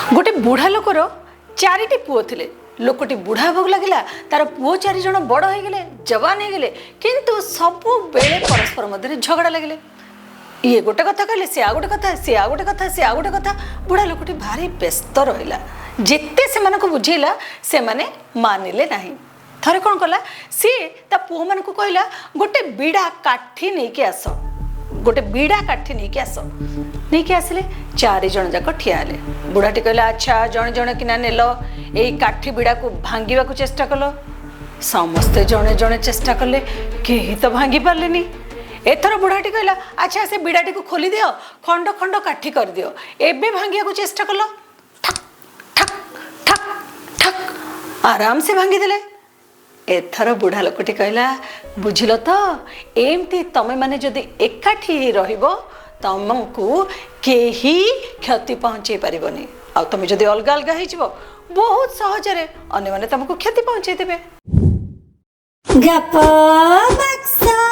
गोटे बुढ़ा लोकर चारिटी पुओ थिले। लोकटी बुढ़ा भोग लगिला तार पुओ 4 जण बड़ हो गले जवान हो गले किंतु सबु बेले परस्पर मध्य झगड़ा लगे। ये गोटे कथा कहले से आ गोटे कथा से आ गोटे कथा से आ गोटे कथा। बुढ़ा लोकटी भारी व्यस्त रहिला। जेते से मानको बुझेला से माने मानिले नाही। थरे कौन कला सी ता पुओ मान को कहला गोटे बीड़ा काठी नहीं के आस। गोटे बीड़ा काठी नहीं के आस। नहीं के आसले 4 जण जाक ठिया हेले। बुढ़ाटी कहला अच्छा जण जण किना नेलो ए काठी बीड़ा को भांगीवा को चेष्टा कलो। समस्ते जणे जणे चेष्टा कले केही तो भांगी पारलेनी। एथर बुढ़ाटी कहला अच्छा से बीड़ाटी को खोली दियो खंड खंड काठी कर दियो एबे भांगिया को चेष्टा कलो। ठक ठक ठक ठक आराम से भांगी देले। एथर बुढ़ा लोकटी कहला बुझिल तो एमती तमे माने जदि एकाठी रहिबो तुमको केही क्षति पहुंचे पारिबनी। आ तुम जदि अलगा अलगा हो बहुत सहजरे अन्य माने तुमको क्षति पहुंचे देबे। गप बक्सा